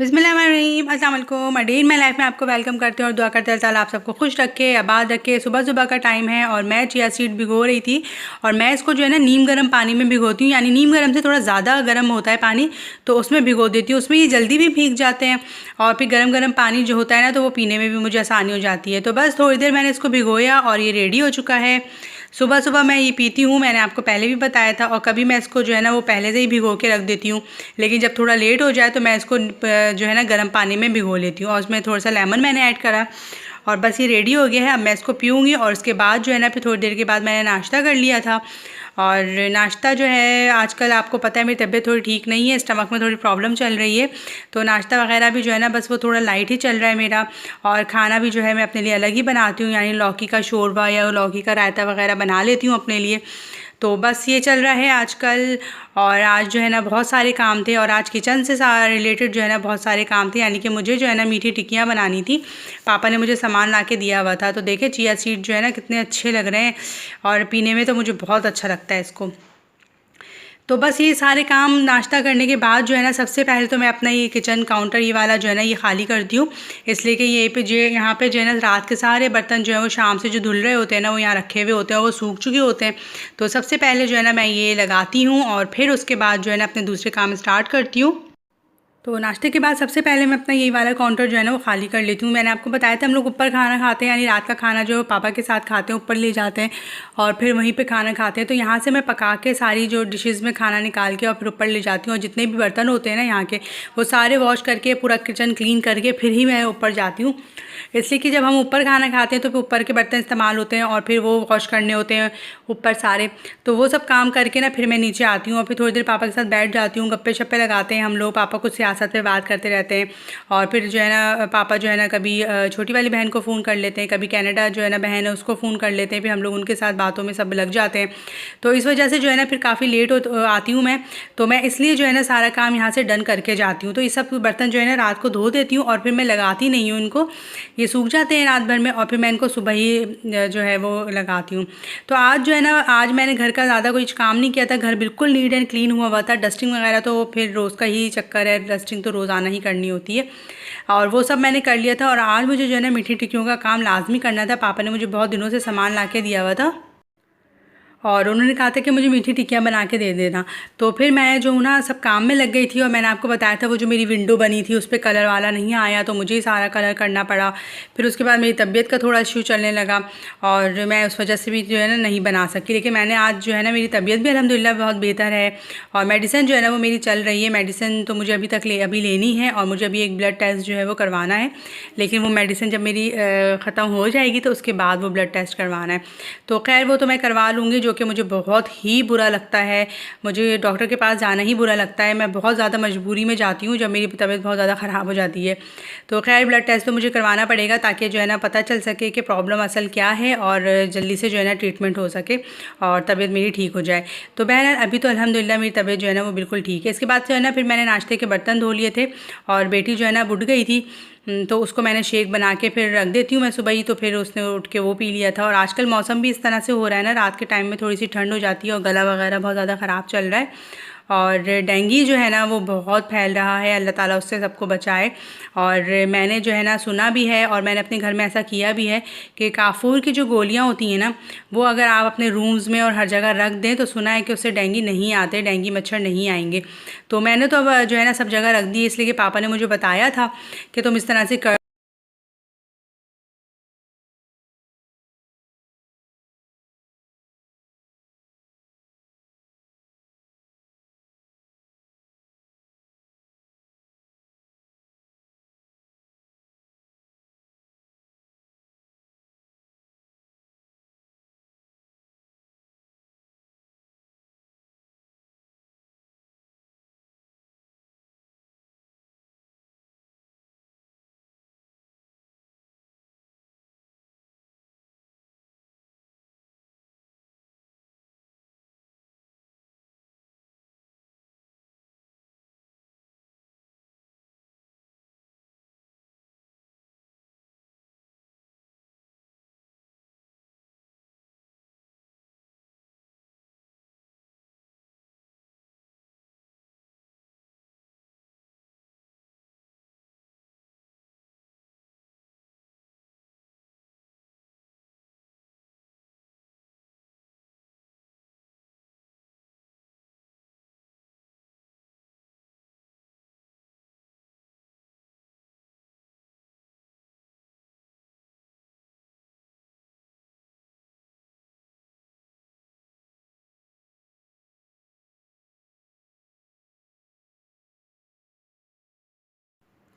बिस्मिल्लाहिर्रहमानिर्रहीम, अस्सलाम वालेकुम। A day in my life में आपको वेलकम करते हैं और दुआ करते हैं ताला आप सबको खुश रखे, आबाद रखे। सुबह सुबह का टाइम है और मैं चिया सीड भिगो रही थी और मैं इसको जो है ना नीम गर्म पानी में भिगोती हूँ, यानी नीम गर्म से थोड़ा ज़्यादा गर्म होता है पानी, तो उसमें भिगो देती हूँ। उसमें ये जल्दी भी भीग जाते हैं और फिर गर्म गर्म पानी जो होता है ना, तो वो पीने में भी मुझे आसानी हो जाती है। तो बस थोड़ी देर मैंने इसको भिगोया और ये रेडी हो चुका है। सुबह सुबह मैं ये पीती हूँ, मैंने आपको पहले भी बताया था। और कभी मैं इसको जो है ना वो पहले से ही भिगो के रख देती हूँ, लेकिन जब थोड़ा लेट हो जाए तो मैं इसको जो है ना गर्म पानी में भिगो लेती हूँ और उसमें थोड़ा सा लेमन मैंने ऐड करा और बस ये रेडी हो गया है। अब मैं इसको पीऊँगी और उसके बाद जो है ना फिर थोड़ी देर के बाद मैंने नाश्ता कर लिया था। और नाश्ता जो है, आजकल आपको पता है मेरी तबीयत थोड़ी ठीक नहीं है, स्टमक में थोड़ी प्रॉब्लम चल रही है, तो नाश्ता वगैरह भी जो है ना बस वो थोड़ा लाइट ही चल रहा है मेरा। और खाना भी जो है मैं अपने लिए अलग ही बनाती हूँ, यानी लौकी का शोरबा या लौकी का रायता वगैरह बना लेती हूँ अपने लिए। तो बस ये चल रहा है आजकल। और आज जो है ना बहुत सारे काम थे और आज किचन से रिलेटेड जो है ना बहुत सारे काम थे, यानी कि मुझे जो है ना मीठी टिक्कियाँ बनानी थी। पापा ने मुझे सामान ला के दिया हुआ था, तो देखे चिया सीड जो है ना कितने अच्छे लग रहे हैं और पीने में तो मुझे बहुत अच्छा लगता है इसको। तो बस ये सारे काम नाश्ता करने के बाद जो है ना सबसे पहले तो मैं अपना ये किचन काउंटर ये वाला जो है ना ये खाली करती हूँ, इसलिए कि ये पे जो यहाँ पे जो है ना रात के सारे बर्तन जो है वो शाम से जो धुल रहे होते हैं ना वो यहाँ रखे हुए होते हैं, वो सूख चुके होते हैं। तो सबसे पहले जो है ना मैं ये लगाती हूँ और फिर उसके बाद जो है ना अपने दूसरे काम स्टार्ट करती हूँ। तो नाश्ते के बाद सबसे पहले मैं अपना यही वाला काउंटर जो है ना वो खाली कर लेती हूँ। मैंने आपको बताया था हम लोग ऊपर खाना खाते हैं, यानी रात का खाना जो पापा के साथ खाते हैं, ऊपर ले जाते हैं और फिर वहीं पे खाना खाते हैं। तो यहाँ से मैं पका के सारी जो डिशेज़ में खाना निकाल के और फिर ऊपर ले जाती हूँ, और जितने भी बर्तन होते हैं ना यहाँ के वो सारे वॉश करके पूरा किचन क्लीन करके फिर ही मैं ऊपर जाती हूँ। इसलिए कि जब हम ऊपर खाना खाते हैं तो फिर ऊपर के बर्तन इस्तेमाल होते हैं और फिर वो वॉश करने होते हैं ऊपर सारे। तो वो सब काम करके ना फिर मैं नीचे आती हूँ और फिर थोड़ी देर पापा के साथ बैठ जाती हूँ, गप्पे शप्पे लगाते हैं हम लोग। पापा कुछ सियासत पे बात करते रहते हैं और फिर जो है ना पापा जो है ना कभी छोटी वाली बहन को फ़ोन कर लेते हैं, कभी कनाडा जो है ना बहन है उसको फ़ोन कर लेते हैं, फिर हम लोग उनके साथ बातों में सब लग जाते हैं। तो इस वजह से जो है ना फिर काफ़ी लेट हो आती हूँ मैं। तो मैं इसलिए जो है ना सारा काम यहाँ से डन करके जाती हूँ। तो ये सब बर्तन जो है ना रात को धो देती हूँ और फिर मैं लगाती नहीं हूँ इनको, ये सूख जाते हैं रात भर में और फिर मैं इनको सुबह ही जो है वो लगाती हूँ। तो आज जो है ना आज मैंने घर का ज़्यादा कुछ काम नहीं किया था, घर बिल्कुल नीट एंड क्लीन हुआ था। डस्टिंग वगैरह तो फिर रोज़ का ही चक्कर है, डस्टिंग तो रोज़ाना ही करनी होती है और वो सब मैंने कर लिया था। और आज मुझे जो है ना मीठी टिक्कियों का काम लाजमी करना था। पापा ने मुझे बहुत दिनों से सामान ला के दिया हुआ था और उन्होंने कहा था कि मुझे मीठी टिक्कियाँ बना के दे देना। तो फिर मैं जो हूँ ना सब काम में लग गई थी और मैंने आपको बताया था वो जो मेरी विंडो बनी थी उस पर कलर वाला नहीं आया, तो मुझे ही सारा कलर करना पड़ा। फिर उसके बाद मेरी तबीयत का थोड़ा इशू चलने लगा और मैं उस वजह से भी जो है ना नहीं बना सकी। लेकिन मैंने आज जो है ना मेरी तबीयत भी अल्हम्दुलिल्लाह बहुत बेहतर है और मेडिसिन जो है ना वो मेरी चल रही है। मेडिसिन तो मुझे अभी तक अभी लेनी है और मुझे अभी एक ब्लड टेस्ट जो है वो करवाना है, लेकिन वो मेडिसिन जब मेरी ख़त्म हो जाएगी तो उसके बाद वो ब्लड टेस्ट करवाना है। तो खैर वो तो मैं करवा लूँगी, जो कि मुझे बहुत ही बुरा लगता है। मुझे डॉक्टर के पास जाना ही बुरा लगता है, मैं बहुत ज़्यादा मजबूरी में जाती हूँ जब मेरी तबीयत बहुत ज़्यादा ख़राब हो जाती है। तो खैर ब्लड टेस्ट तो मुझे करवाना पड़ेगा ताकि जो है ना पता चल सके कि प्रॉब्लम असल क्या है और जल्दी से जो है ना ट्रीटमेंट हो सके और तबीयत मेरी ठीक हो जाए। तो बहरहाल अभी तो अल्हम्दुलिल्लाह मेरी तबीयत जो है ना वो बिल्कुल ठीक है। इसके बाद जो है ना फिर मैंने नाश्ते के बर्तन धो लिए थे और बेटी जो है ना उठ गई थी, तो उसको मैंने शेक बना के फिर रख देती हूँ मैं सुबह ही, तो फिर उसने उठ के वो पी लिया था। और आजकल मौसम भी इस तरह से हो रहा है ना, रात के टाइम में थोड़ी सी ठंड हो जाती है और गला वगैरह बहुत ज़्यादा ख़राब चल रहा है और डेंगू जो है ना वो बहुत फैल रहा है। अल्लाह ताला उससे सबको बचाए। और मैंने जो है ना सुना भी है और मैंने अपने घर में ऐसा किया भी है कि काफूर की जो गोलियां होती हैं ना वो अगर आप अपने रूम्स में और हर जगह रख दें तो सुना है कि उससे डेंगू नहीं आते, डेंगू मच्छर नहीं आएंगे। तो मैंने तो अब जो है ना सब जगह रख दी, इसलिए कि पापा ने मुझे बताया था कि तुम इस तरह से कर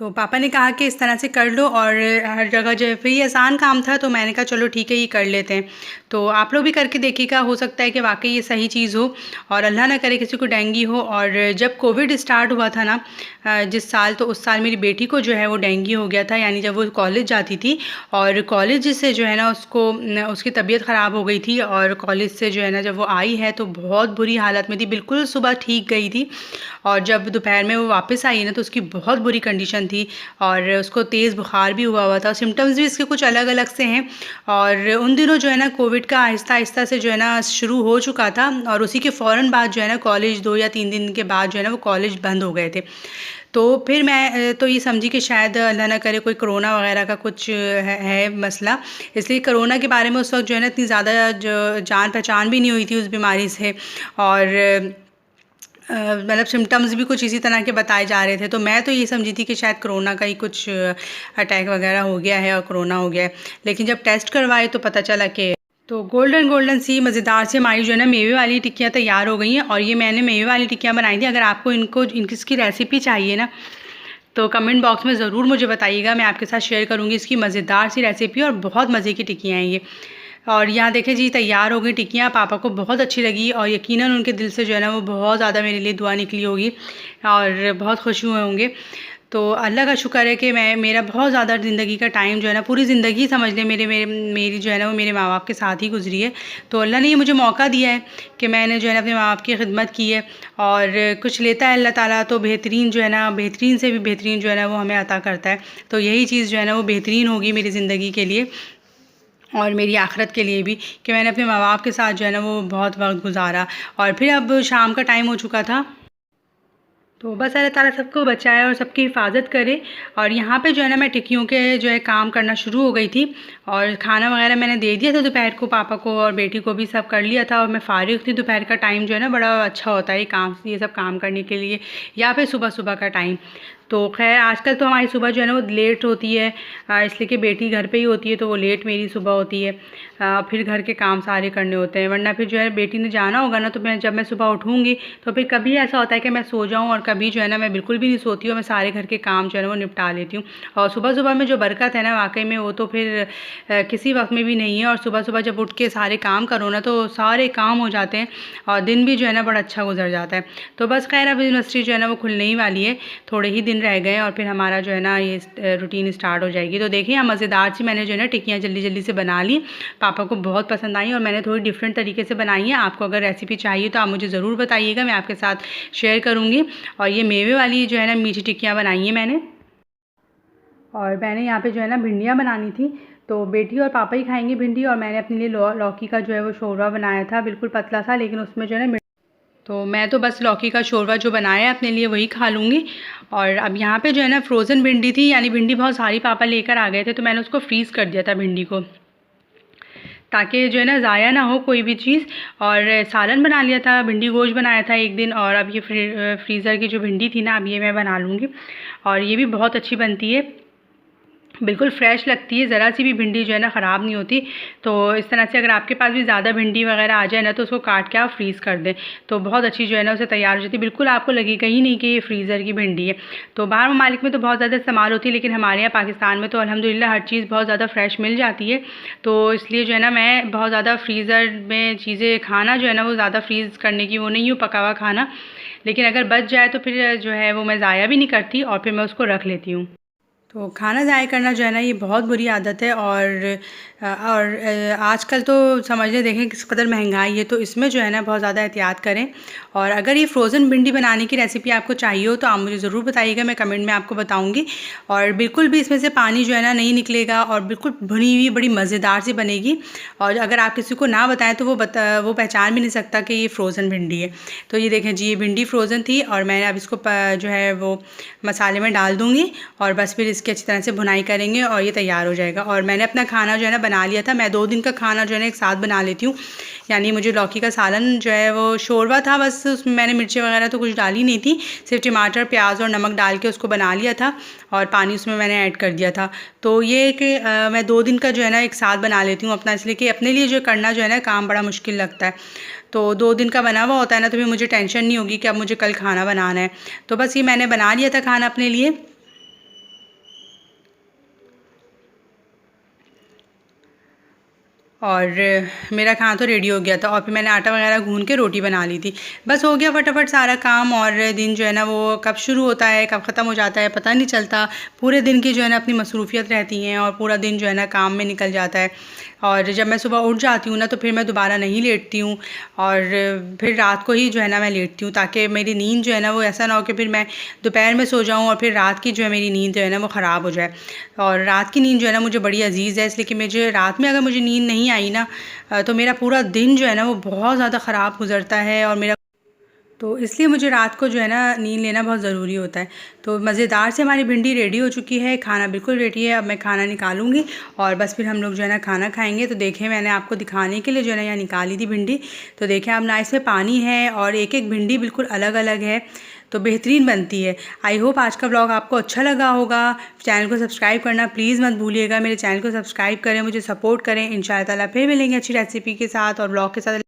तो पापा ने कहा कि इस तरह से कर लो, और हर जगह जो है फिर ये आसान काम था, तो मैंने कहा चलो ठीक है ये कर लेते हैं। तो आप लोग भी करके देखिएगा, हो सकता है कि वाकई ये सही चीज़ हो, और अल्लाह ना करे किसी को डेंगू हो। और जब कोविड स्टार्ट हुआ था ना जिस साल, तो उस साल मेरी बेटी को जो है वो डेंगू हो गया था, यानी जब वो कॉलेज जाती थी, और कॉलेज से जो है ना उसकी तबीयत ख़राब हो गई थी, और कॉलेज से जो है ना जब वो आई है तो बहुत बुरी हालत में थी, बिल्कुल सुबह ठीक गई थी, और जब दोपहर में वो वापस आई ना तो उसकी बहुत बुरी कंडीशन थी, और उसको तेज़ बुखार भी हुआ था। सिम्टम्स भी इसके कुछ अलग अलग से हैं, और उन दिनों जो है ना कोविड का आहिस्ता आहिस्ता से जो है ना शुरू हो चुका था, और उसी के फ़ौरन बाद जो है ना कॉलेज 2 या 3 दिन के बाद जो है ना वो कॉलेज बंद हो गए थे। तो फिर मैं तो ये समझी कि शायद अल्लाह ना करे कोई कोरोना वगैरह का कुछ है मसला, इसलिए कोरोना के बारे में उस वक्त जो है ना इतनी ज़्यादा जो जान पहचान भी नहीं हुई थी उस बीमारी से, और मतलब सिम्टम्स भी कुछ इसी तरह के बताए जा रहे थे। तो मैं तो ये समझी थी कि शायद कोरोना का ही कुछ अटैक वगैरह हो गया है और कोरोना हो गया है, लेकिन जब टेस्ट करवाए तो पता चला कि तो गोल्डन गोल्डन सी मज़ेदार सी हमारी जो है ना मेवे वाली टिक्कियाँ तैयार हो गई हैं। और ये मैंने मेवे वाली टिक्कियाँ बनाई थी। अगर आपको इसकी रेसिपी चाहिए ना तो कमेंट बॉक्स में ज़रूर मुझे बताइएगा, मैं आपके साथ शेयर करूँगी इसकी मज़ेदार सी रेसिपी, और बहुत मज़े की टिक्कियाँ हैं ये। और यहाँ देखें जी तैयार हो गई टिक्कियाँ, पापा को बहुत अच्छी लगी, और यकीनन उनके दिल से जो है ना वो बहुत ज़्यादा मेरे लिए दुआ निकली होगी, और बहुत खुश हुए होंगे। तो अल्लाह का शुक्र है कि मेरा बहुत ज़्यादा ज़िंदगी का टाइम जो है ना, पूरी ज़िंदगी समझ लें मेरी जो है ना वो मेरे माँ बाप के साथ ही गुजरी है। तो अल्लाह ने ये मुझे मौका दिया है कि मैंने जो है ना अपने माँ बाप की खिदमत की है, और कुछ लेता है अल्लाह ताला तो बेहतरीन जो है ना, बेहतरीन से भी बेहतरीन जो है ना वो हमें अता करता है। तो यही चीज़ जो है ना वो बेहतरीन होगी मेरी ज़िंदगी के लिए और मेरी आखिरत के लिए भी, कि मैंने अपने माँ बाप के साथ जो है ना वो बहुत वक्त गुजारा। और फिर अब शाम का टाइम हो चुका था, तो बस अल्लाह ताला सबको बचाए और सबकी हिफाजत करे। और यहाँ पे जो है ना मैं टिक्कियों के जो है काम करना शुरू हो गई थी, और खाना वगैरह मैंने दे दिया था दोपहर को, पापा को और बेटी को भी सब कर लिया था, और मैं फ़ारिग थी। दोपहर का टाइम जो है ना बड़ा अच्छा होता है ये सब काम करने के लिए, या फिर सुबह सुबह का टाइम। तो खैर आजकल तो हमारी सुबह जो है ना वो लेट होती है, इसलिए कि बेटी घर पे ही होती है, तो वो लेट मेरी सुबह होती है। फिर घर के काम सारे करने होते हैं, वरना फिर जो है बेटी ने जाना होगा ना, तो जब मैं सुबह उठूँगी तो फिर कभी ऐसा होता है कि मैं सो जाऊँ, और कभी जो है ना मैं बिल्कुल भी नहीं सोती हूँ, मैं सारे घर के काम जो है ना वो निपटा लेती हूँ। और सुबह सुबह में जो बरकत है ना वाकई में, वो तो फिर किसी वक्त में भी नहीं है। और सुबह सुबह जब उठ के सारे काम करो ना तो सारे काम हो जाते हैं, और दिन भी जो है ना बड़ा अच्छा गुजर जाता है। तो बस खैर अब यूनिवर्सिटी जो है ना वो खुलने ही वाली है, थोड़े ही दिन रह गए और फिर हमारा जो है ना ये रूटीन स्टार्ट हो जाएगी। तो देखिए यहाँ मज़ेदार सी मैंने जो है ना टिक्कियाँ जल्दी जल्दी से बना ली, पापा को बहुत पसंद आई, और मैंने थोड़ी डिफरेंट तरीके से बनाई है। आपको अगर रेसिपी चाहिए तो आप मुझे ज़रूर बताइएगा, मैं आपके साथ शेयर करूँगी। और ये मेवे वाली जो है ना मीठी टिक्कियाँ बनाई हैं मैंने, और मैंने यहाँ पे जो है ना भिंडियाँ बनानी थी, तो बेटी और पापा ही खाएंगे भिंडी, और मैंने अपने लिए लौकी का जो है वो शोरवा बनाया था, बिल्कुल पतला सा, लेकिन उसमें जो है ना तो मैं तो बस लौकी का शोरवा जो बनाया है अपने लिए वही खा लूँगी। और अब यहाँ पे जो है ना फ्रोज़न भिंडी थी, यानी भिंडी बहुत सारी पापा लेकर आ गए थे, तो मैंने उसको फ्रीज़ कर दिया था भिंडी को, ताकि जो है ना ज़ाया ना हो कोई भी चीज़। और सालन बना लिया था, भिंडी गोश्त बनाया था एक दिन, और अब ये फ्रीज़र की जो भिंडी थी ना अब ये मैं बना लूँगी, और ये भी बहुत अच्छी बनती है, बिल्कुल फ्रेश लगती है, ज़रा सी भी भिंडी जो है ना ख़राब नहीं होती। तो इस तरह से अगर आपके पास भी ज़्यादा भिंडी वगैरह आ जाए ना तो उसको काट के आप फ्रीज़ कर दें, तो बहुत अच्छी जो है ना उसे तैयार हो जाती है, बिल्कुल आपको लगेगा ही नहीं कि ये फ्रीज़र की भिंडी है। तो बाहर ममालिक में तो बहुत ज़्यादा इस्तेमाल होती है, लेकिन हमारे यहाँ पाकिस्तान में तो अल्हम्दुलिल्लाह हर चीज़ बहुत ज़्यादा फ्रेश मिल जाती है। तो इसलिए जो है ना मैं बहुत ज़्यादा फ्रीज़र में चीज़ें खाना जो है ना वो ज़्यादा फ्रीज़ करने की वो नहीं हूँ, पका हुआ खाना, लेकिन अगर बच जाए तो फिर जो है वो मैं ज़ाया भी नहीं करती, और फिर मैं उसको रख लेती हूँ। तो खाना ज़ाया करना जो है ना ये बहुत बुरी आदत है, और आजकल तो समझ लें देखें किस कदर महंगाई है, तो इसमें जो है ना बहुत ज़्यादा एहतियात करें। और अगर ये फ्रोज़न भिंडी बनाने की रेसिपी आपको चाहिए हो तो आप मुझे ज़रूर बताइएगा, मैं कमेंट में आपको बताऊंगी। और बिल्कुल भी इसमें से पानी जो है ना नहीं निकलेगा, और बिल्कुल भुनी हुई बड़ी मज़ेदार सी बनेगी। और अगर आप किसी को ना बताएं तो वो पहचान भी नहीं सकता कि ये फ्रोज़न भिंडी है। तो ये देखें जी, ये भिंडी फ्रोज़न थी, और मैंने अब इसको जो है वो मसाले में डाल दूँगी, और बस फिर इसकी अच्छी तरह से भुनाई करेंगे और ये तैयार हो जाएगा। और मैंने अपना खाना जो है ना बना लिया था, मैं 2 दिन का खाना जो है ना एक साथ बना लेती हूँ। यानी मुझे लौकी का सालन जो है वो शोरवा था, बस उसमें मैंने मिर्ची वगैरह तो कुछ डाली नहीं थी, सिर्फ टमाटर प्याज और नमक डाल के उसको बना लिया था, और पानी उसमें मैंने ऐड कर दिया था। तो ये कि मैं 2 दिन का जो है ना एक साथ बना लेती हूँ अपना, इसलिए कि अपने लिए जो करना जो है ना काम बड़ा मुश्किल लगता है। तो 2 दिन का बना हुआ होता है ना, तो फिर मुझे टेंशन नहीं होगी कि अब मुझे कल खाना बनाना है। तो बस ये मैंने बना लिया था खाना अपने लिए, और मेरा खाना तो रेडी हो गया था और फिर मैंने आटा वगैरह गूँध के रोटी बना ली थी। बस हो गया फटाफट सारा काम और दिन जो है ना वो कब शुरू होता है कब ख़त्म हो जाता है पता नहीं चलता। पूरे दिन की जो है ना अपनी मसरूफ़ियत रहती हैं और पूरा दिन जो है ना काम में निकल जाता है। और जब मैं सुबह उठ जाती हूँ ना तो फिर मैं दोबारा नहीं लेटती हूँ और फिर रात को ही जो है ना मैं लेटती हूँ, ताकि मेरी नींद जो है ना वो ऐसा ना हो कि फिर मैं दोपहर में सो जाऊँ और फिर रात की जो है मेरी नींद जो है ना वो ख़राब हो जाए। और रात की नींद जो है ना मुझे बड़ी अजीज़ है, इसलिए कि मुझे रात में अगर मुझे नींद नहीं आई ना तो मेरा पूरा दिन जो है ना वो बहुत ज़्यादा ख़राब गुज़रता है और मेरा तो इसलिए मुझे रात को जो है ना नींद लेना बहुत ज़रूरी होता है। तो मज़ेदार से हमारी भिंडी रेडी हो चुकी है, खाना बिल्कुल रेडी है। अब मैं खाना निकालूंगी और बस फिर हम लोग जो है ना खाना खाएंगे। तो देखें मैंने आपको दिखाने के लिए जो है ना यहाँ निकाली थी भिंडी। तो देखें अब ना इसमें पानी है और एक एक भिंडी बिल्कुल अलग अलग है, तो बेहतरीन बनती है। आई होप आज का ब्लॉग आपको अच्छा लगा होगा। चैनल को सब्सक्राइब करना प्लीज़ मत भूलिएगा। मेरे चैनल को सब्सक्राइब करें, मुझे सपोर्ट करें। इंशाअल्लाह ताला फिर मिलेंगे अच्छी रेसिपी के साथ और ब्लॉग के साथ।